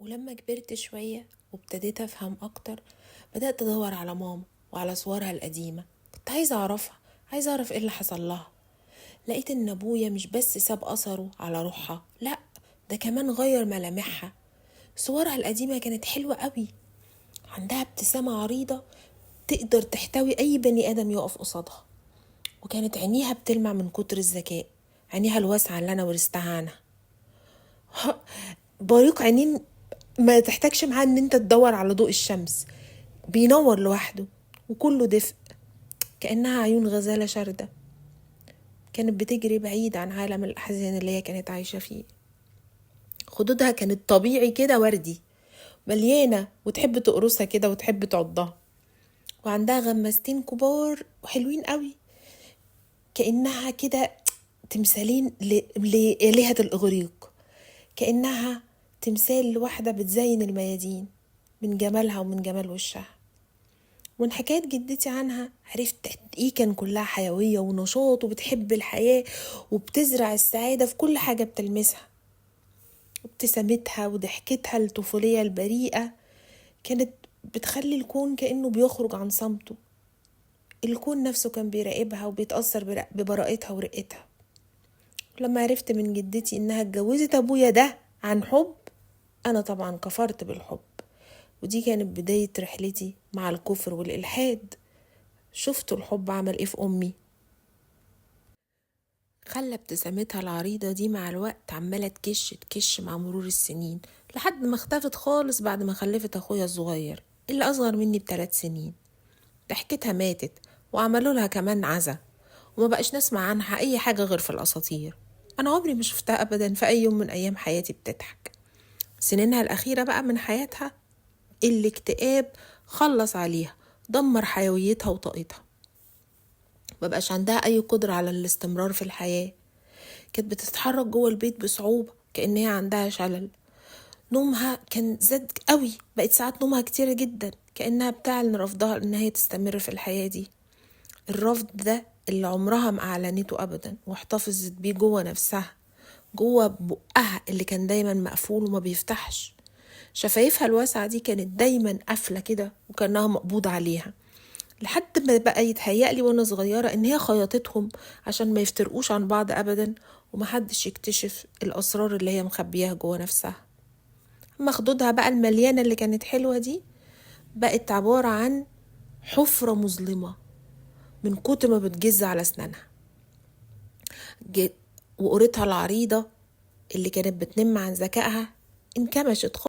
ولما كبرت شوية وابتديت أفهم أكتر، بدأت أدور على ماما وعلى صورها القديمة. كنت عايزة أعرفها، عايزة أعرف إيه اللي حصل لها. لقيت إن أبويا مش بس ساب أثره على روحها، لأ، ده كمان غير ملامحها. صورها القديمة كانت حلوة قوي، عندها ابتسامة عريضة تقدر تحتوي أي بني آدم يقف قصادها، وكانت عينيها بتلمع من كتر الذكاء، عينيها الواسعة اللي أنا ورثتها عنها. بريق عينين ما تحتاجش معاه ان انت تدور على ضوء الشمس، بينور لوحده وكله دفء، كأنها عيون غزالة شاردة كانت بتجري بعيد عن عالم الأحزان اللي هي كانت عايشة فيه. خدودها كانت طبيعي كده وردي مليانة، وتحب تقرصها كده وتحب تعضها، وعندها غمستين كبار وحلوين قوي، كأنها كده تمثالين لآلهة الإغريق، كأنها تمثال لواحدة بتزين الميادين من جمالها ومن جمال وشها. ومن حكاية جدتي عنها عرفت قد ايه كان كلها حيوية ونشاط وبتحب الحياة وبتزرع السعادة في كل حاجة بتلمسها. ابتسامتها وضحكتها الطفولية البريئة كانت بتخلي الكون كأنه بيخرج عن صمته. الكون نفسه كان بيراقبها وبيتأثر ببراءتها ورقتها. لما عرفت من جدتي انها اتجوزت ابويا ده عن حب، انا طبعا كفرت بالحب، ودي كانت بداية رحلتي مع الكفر والإلحاد. شفتوا الحب عمل ايه في أمي؟ خلى ابتسامتها العريضة دي مع الوقت عمالة تكش مع مرور السنين، لحد ما اختفت خالص بعد ما خلفت أخويا الصغير اللي أصغر مني ب3 سنين. ضحكتها ماتت وعملوا لها كمان عزا، وما بقاش نسمع عنها أي حاجة غير في الأساطير. أنا عمري ما شفتها أبدا في أي يوم من أيام حياتي بتضحك. سنينها الأخيرة بقى من حياتها الاكتئاب خلص عليها، دمر حيويتها وطاقتها، مبقاش عندها أي قدرة على الاستمرار في الحياة. كانت بتتحرك جوه البيت بصعوبة كأن هي عندها شلل. نومها كان زاد قوي، بقت ساعات نومها كتيرة جدا، كأنها بتعلن رفضها ان هي تستمر في الحياة دي. الرفض ده اللي عمرها ما أعلنته أبدا واحتفظت بيه جوه نفسها، جوه بقها اللي كان دايما مقفول وما بيفتحش. شفايفها الواسعة دي كانت دايما قافلة كده وكأنها مقبوض عليها، لحد ما بقى يتهيألي وانا صغيرة ان هي خيطتهم عشان ما يفترقوش عن بعض ابدا، ومحدش يكتشف الاسرار اللي هي مخبياها جوه نفسها. اما خدودها بقى المليانة اللي كانت حلوة دي بقت عبارة عن حفرة مظلمة من كتر ما بتجز على اسنانها. وقرتها العريضة اللي كانت بتنم عن ذكائها انكمشت